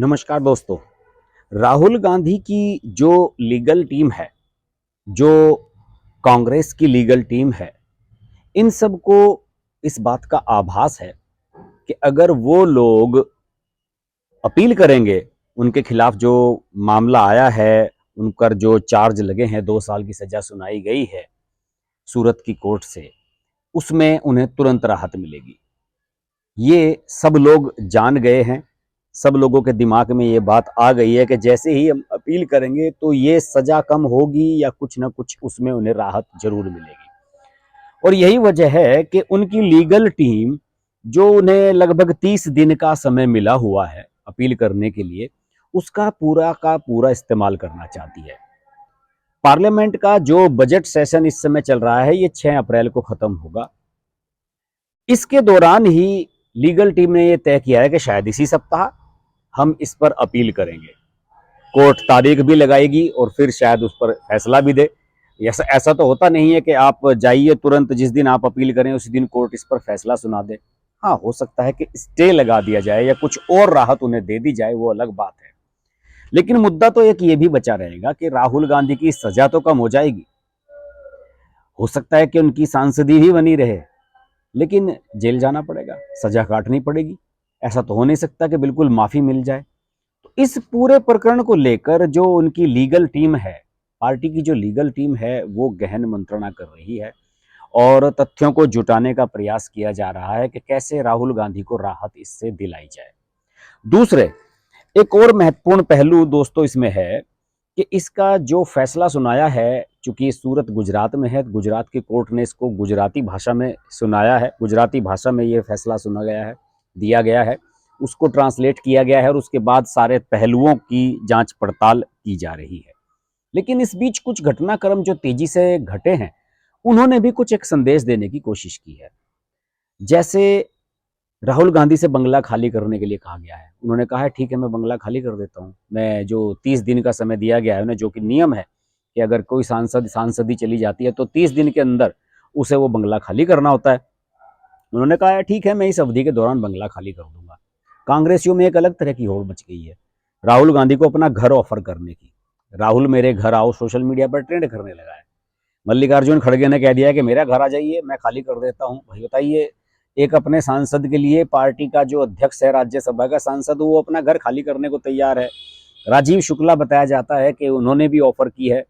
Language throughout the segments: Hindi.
नमस्कार दोस्तों। राहुल गांधी की जो लीगल टीम है, जो कांग्रेस की लीगल टीम है, इन सबको इस बात का आभास है कि अगर वो लोग अपील करेंगे, उनके खिलाफ जो मामला आया है, उन पर जो चार्ज लगे हैं, 2 साल की सजा सुनाई गई है सूरत की कोर्ट से, उसमें उन्हें तुरंत राहत मिलेगी। ये सब लोग जान गए हैं। सब लोगों के दिमाग में ये बात आ गई है कि जैसे ही हम अपील करेंगे तो ये सजा कम होगी या कुछ ना कुछ उसमें उन्हें राहत जरूर मिलेगी। और यही वजह है कि उनकी लीगल टीम, जो उन्हें लगभग 30 दिन का समय मिला हुआ है अपील करने के लिए, उसका पूरा का पूरा इस्तेमाल करना चाहती है। पार्लियामेंट का जो बजट सेशन इस समय चल रहा है, ये 6 अप्रैल को खत्म होगा। इसके दौरान ही लीगल टीम ने यह तय किया है कि शायद इसी सप्ताह हम इस पर अपील करेंगे। कोर्ट तारीख भी लगाएगी और फिर शायद उस पर फैसला भी दे। ऐसा ऐसा तो होता नहीं है कि आप जाइए तुरंत, जिस दिन आप अपील करें उसी दिन कोर्ट इस पर फैसला सुना दे। हाँ, हो सकता है कि स्टे लगा दिया जाए या कुछ और राहत उन्हें दे दी जाए, वो अलग बात है। लेकिन मुद्दा तो एक ये भी बचा रहेगा कि राहुल गांधी की सजा तो कम हो जाएगी, हो सकता है कि उनकी सांसदी भी बनी रहे, लेकिन जेल जाना पड़ेगा, सजा काटनी पड़ेगी। ऐसा तो हो नहीं सकता कि बिल्कुल माफी मिल जाए। तो इस पूरे प्रकरण को लेकर जो उनकी लीगल टीम है, पार्टी की जो लीगल टीम है, वो गहन मंत्रणा कर रही है और तथ्यों को जुटाने का प्रयास किया जा रहा है कि कैसे राहुल गांधी को राहत इससे दिलाई जाए। दूसरे, एक और महत्वपूर्ण पहलू दोस्तों इसमें है कि इसका जो फैसला सुनाया है, चूंकि सूरत गुजरात में है, गुजरात की कोर्ट ने इसको गुजराती भाषा में सुनाया है, गुजराती भाषा में ये फैसला सुना गया है, दिया गया है, उसको ट्रांसलेट किया गया है और उसके बाद सारे पहलुओं की जांच पड़ताल की जा रही है। लेकिन इस बीच कुछ घटनाक्रम जो तेजी से घटे हैं, उन्होंने भी कुछ एक संदेश देने की कोशिश की है। जैसे राहुल गांधी से बंगला खाली करने के लिए कहा गया है। उन्होंने कहा है ठीक है, मैं बंगला खाली कर देता हूँ। मैं जो 30 दिन का समय दिया गया है उन्हें, जो कि नियम है कि अगर कोई सांसदी चली जाती है तो 30 दिन के अंदर उसे वो बंगला खाली करना होता है। उन्होंने कहा है ठीक है, मैं इस अवधि के दौरान बंगला खाली कर दूंगा। कांग्रेसियों में एक अलग तरह की होड़ मच गई है राहुल गांधी को अपना घर ऑफर करने की। राहुल मेरे घर आओ सोशल मीडिया पर ट्रेंड करने लगा है। मल्लिकार्जुन खड़गे ने कह दिया है कि मेरा घर आ जाइए, मैं खाली कर देता हूँ। भाई बताइए, एक अपने सांसद के लिए पार्टी का जो अध्यक्ष है, राज्यसभा का सांसद, वो अपना घर खाली करने को तैयार है। राजीव शुक्ला बताया जाता है कि उन्होंने भी ऑफर की है।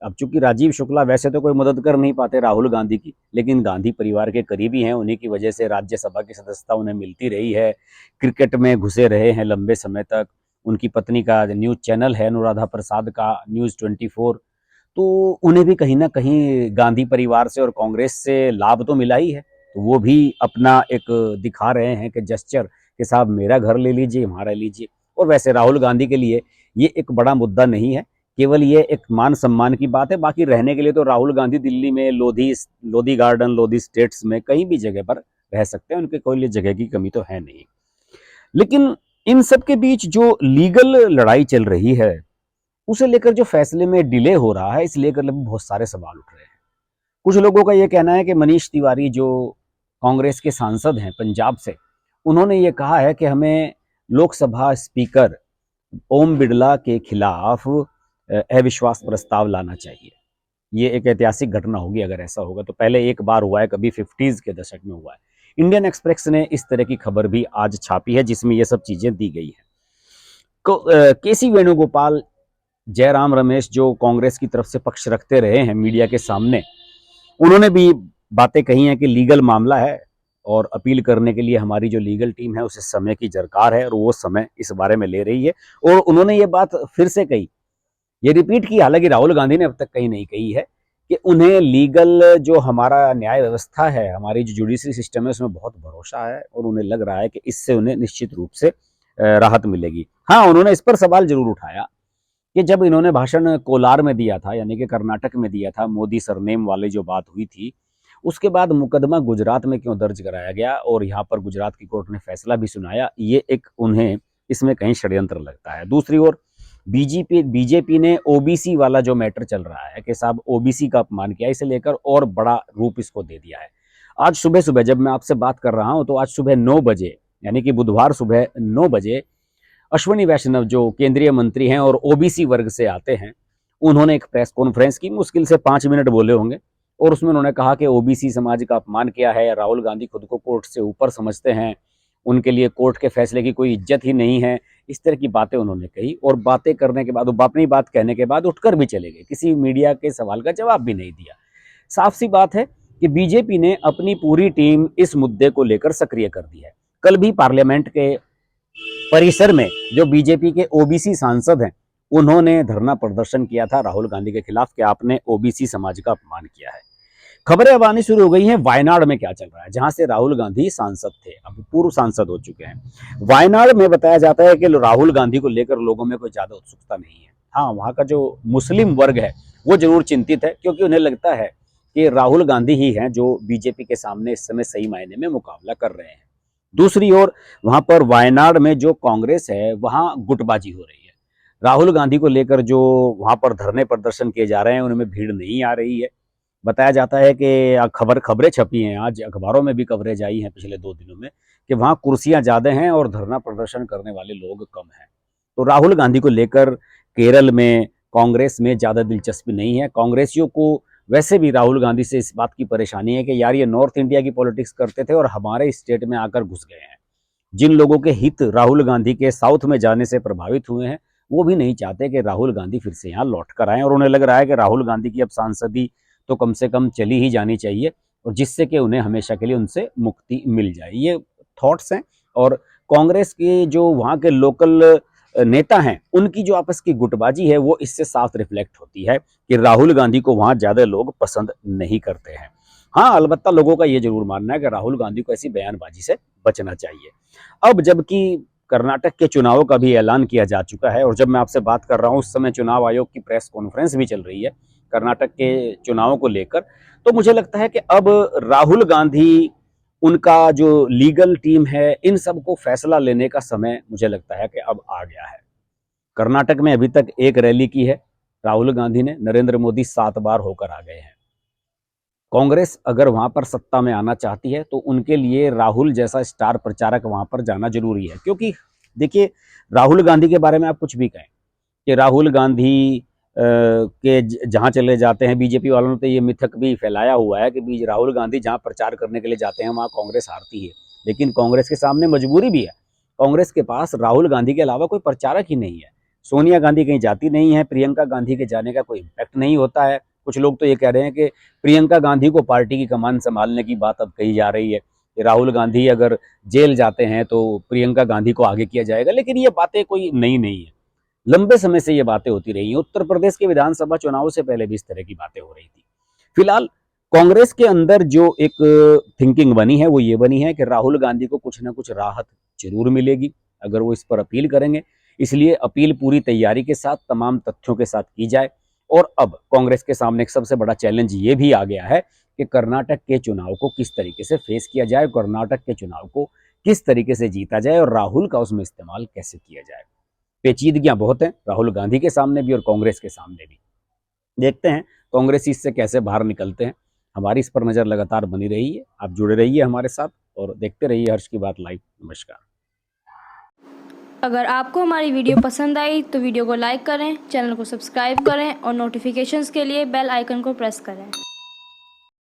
अब चूंकि राजीव शुक्ला वैसे तो कोई मदद कर नहीं पाते राहुल गांधी की, लेकिन गांधी परिवार के करीबी हैं, उन्हीं की वजह से राज्यसभा की सदस्यता उन्हें मिलती रही है। क्रिकेट में घुसे रहे हैं लंबे समय तक। उनकी पत्नी का न्यूज चैनल है अनुराधा प्रसाद का, न्यूज 24। तो उन्हें भी कहीं ना कहीं गांधी परिवार से और कांग्रेस से लाभ तो मिला ही है। तो वो भी अपना एक दिखा रहे हैं कि जस्चर के साहब मेरा घर ले लीजिए, हमारा लीजिए। और वैसे राहुल गांधी के लिए ये एक बड़ा मुद्दा नहीं है, केवल ये एक मान सम्मान की बात है। बाकी रहने के लिए तो राहुल गांधी दिल्ली में लोधी लोधी गार्डन, लोधी स्टेट्स में कहीं भी जगह पर रह सकते हैं, उनके कोई जगह की कमी तो है नहीं। लेकिन इन सब के बीच जो लीगल लड़ाई चल रही है, उसे लेकर जो फैसले में डिले हो रहा है, इस लेकर बहुत सारे सवाल उठ रहे हैं। कुछ लोगों का यह कहना है कि मनीष तिवारी जो कांग्रेस के सांसद हैं पंजाब से, उन्होंने ये कहा है कि हमें लोकसभा स्पीकर ओम बिरला के खिलाफ अविश्वास प्रस्ताव लाना चाहिए। ये एक ऐतिहासिक घटना होगी अगर ऐसा होगा तो। पहले एक बार हुआ है, कभी 50s के दशक में हुआ है। इंडियन एक्सप्रेस ने इस तरह की खबर भी आज छापी है जिसमें ये सब चीजें दी गई है। केसी वेणुगोपाल, जयराम रमेश जो कांग्रेस की तरफ से पक्ष रखते रहे हैं मीडिया के सामने, उन्होंने भी बातें कही हैं कि लीगल मामला है और अपील करने के लिए हमारी जो लीगल टीम है उसे समय की दरकार है और वो समय इस बारे में ले रही है। और उन्होंने ये बात फिर से कही, ये रिपीट की, हालांकि राहुल गांधी ने अब तक कहीं नहीं कही है, कि उन्हें लीगल जो हमारा न्याय व्यवस्था है, हमारी जो जुडिशरी सिस्टम है, उसमें बहुत भरोसा है और उन्हें लग रहा है कि इससे उन्हें निश्चित रूप से राहत मिलेगी। हाँ, उन्होंने इस पर सवाल जरूर उठाया कि जब इन्होंने भाषण कोलार में दिया था, यानी कि कर्नाटक में दिया था, मोदी सरनेम वाली जो बात हुई थी, उसके बाद मुकदमा गुजरात में क्यों दर्ज कराया गया और यहाँ पर गुजरात की कोर्ट ने फैसला भी सुनाया, ये एक उन्हें इसमें कहीं षड्यंत्र लगता है। दूसरी ओर बीजेपी ने ओबीसी वाला जो मैटर चल रहा है कि साहब ओबीसी का अपमान किया, इसे लेकर और बड़ा रूप इसको दे दिया है। आज सुबह सुबह जब मैं आपसे बात कर रहा हूं तो आज सुबह 9 बजे, यानी कि बुधवार सुबह 9 बजे अश्विनी वैष्णव जो केंद्रीय मंत्री हैं और ओबीसी वर्ग से आते हैं, उन्होंने एक प्रेस कॉन्फ्रेंस की, मुश्किल से 5 मिनट बोले होंगे और उसमें उन्होंने कहा कि ओबीसी समाज का अपमान किया है, राहुल गांधी खुद को कोर्ट से ऊपर समझते हैं, उनके लिए कोर्ट के फैसले की कोई इज्जत ही नहीं है। इस तरह की बातें उन्होंने कही और बातें करने के बाद, अपनी बात कहने के बाद उठकर भी चले गए, किसी मीडिया के सवाल का जवाब भी नहीं दिया। साफ सी बात है कि बीजेपी ने अपनी पूरी टीम इस मुद्दे को लेकर सक्रिय कर दी है। कल भी पार्लियामेंट के परिसर में जो बीजेपी के ओबीसी सांसद हैं, उन्होंने धरना प्रदर्शन किया था राहुल गांधी के खिलाफ कि आपने ओबीसी समाज का अपमान किया है। खबरें अब आनी शुरू हो गई हैं वायनाड में क्या चल रहा है, जहां से राहुल गांधी सांसद थे, अब पूर्व सांसद हो चुके हैं। वायनाड में बताया जाता है कि राहुल गांधी को लेकर लोगों में कोई ज्यादा उत्सुकता नहीं है। हाँ, वहां का जो मुस्लिम वर्ग है वो जरूर चिंतित है, क्योंकि उन्हें लगता है कि राहुल गांधी ही हैं जो बीजेपी के सामने इस समय सही मायने में मुकाबला कर रहे हैं। दूसरी ओर वहां पर वायनाड में जो कांग्रेस है, वहां गुटबाजी हो रही है। राहुल गांधी को लेकर जो वहां पर धरने प्रदर्शन किए जा रहे हैं, उनमें भीड़ नहीं आ रही है। बताया जाता है कि खबरें छपी हैं, आज अखबारों में भी कवरेज आई है पिछले 2 दिनों में, कि वहां कुर्सियां ज्यादा हैं और धरना प्रदर्शन करने वाले लोग कम हैं। तो राहुल गांधी को लेकर केरल में कांग्रेस में ज्यादा दिलचस्पी नहीं है। कांग्रेसियों को वैसे भी राहुल गांधी से इस बात की परेशानी है कि यार ये नॉर्थ इंडिया की पॉलिटिक्स करते थे और हमारे स्टेट में आकर घुस गए हैं। जिन लोगों के हित राहुल गांधी के साउथ में जाने से प्रभावित हुए हैं, वो भी नहीं चाहते कि राहुल गांधी फिर से यहाँ लौट कर आए, और उन्हें लग रहा है कि राहुल गांधी की अब सांसदी तो कम से कम चली ही जानी चाहिए, और जिससे कि उन्हें हमेशा के लिए उनसे मुक्ति मिल जाए। ये थॉट्स हैं। और कांग्रेस के जो वहाँ के लोकल नेता हैं, उनकी जो आपस की गुटबाजी है, वो इससे साफ रिफ्लेक्ट होती है कि राहुल गांधी को वहाँ ज़्यादा लोग पसंद नहीं करते हैं। हाँ, अलबत्ता लोगों का ये जरूर मानना है कि राहुल गांधी को ऐसी बयानबाजी से बचना चाहिए। अब जबकि कर्नाटक के चुनावों का भी ऐलान किया जा चुका है, और जब मैं आपसे बात कर रहा हूँ उस समय चुनाव आयोग की प्रेस कॉन्फ्रेंस भी चल रही है कर्नाटक के चुनावों को लेकर, तो मुझे लगता है कि अब राहुल गांधी, उनका जो लीगल टीम है, इन सबको फैसला लेने का समय मुझे लगता है कि अब आ गया है। कर्नाटक में अभी तक एक रैली की है राहुल गांधी ने, नरेंद्र मोदी 7 बार होकर आ गए हैं। कांग्रेस अगर वहां पर सत्ता में आना चाहती है तो उनके लिए राहुल जैसा स्टार प्रचारक वहां पर जाना जरूरी है। क्योंकि देखिए, राहुल गांधी के बारे में आप कुछ भी कहें कि राहुल गांधी के जहां चले जाते हैं, बीजेपी वालों ने तो ये मिथक भी फैलाया हुआ है कि राहुल गांधी जहां प्रचार करने के लिए जाते हैं वहां कांग्रेस हारती है। लेकिन कांग्रेस के सामने मजबूरी भी है। कांग्रेस के पास राहुल गांधी के अलावा कोई प्रचारक ही नहीं है। सोनिया गांधी कहीं जाती नहीं है, प्रियंका गांधी के जाने का कोई इम्पैक्ट नहीं होता है। कुछ लोग तो ये कह रहे हैं कि प्रियंका गांधी को पार्टी की कमान संभालने की बात अब कही जा रही है कि राहुल गांधी अगर जेल जाते हैं तो प्रियंका गांधी को आगे किया जाएगा। लेकिन ये बातें कोई नई नहीं है, लंबे समय से ये बातें होती रही हैं। उत्तर प्रदेश के विधानसभा चुनाव से पहले भी इस तरह की बातें हो रही थी। फिलहाल कांग्रेस के अंदर जो एक थिंकिंग बनी है वो ये बनी है कि राहुल गांधी को कुछ ना कुछ राहत जरूर मिलेगी अगर वो इस पर अपील करेंगे। इसलिए अपील पूरी तैयारी के साथ, तमाम तथ्यों के साथ की जाए। और अब कांग्रेस के सामने एक सबसे बड़ा चैलेंज ये भी आ गया है कि कर्नाटक के चुनाव को किस तरीके से फेस किया जाए, कर्नाटक के चुनाव को किस तरीके से जीता जाए और राहुल का उसमें इस्तेमाल कैसे किया जाए। पेचीदगियां बहुत हैं राहुल गांधी के सामने भी और कांग्रेस के सामने भी। देखते हैं कांग्रेस इससे कैसे बाहर निकलते हैं। हमारी इस पर नज़र लगातार बनी रही है। आप जुड़े रहिए हमारे साथ और देखते रहिए हर्ष की बात लाइव। नमस्कार। अगर आपको हमारी वीडियो पसंद आई तो वीडियो को लाइक करें, चैनल को सब्सक्राइब करें और नोटिफिकेशंस के लिए बेल आइकन को प्रेस करें।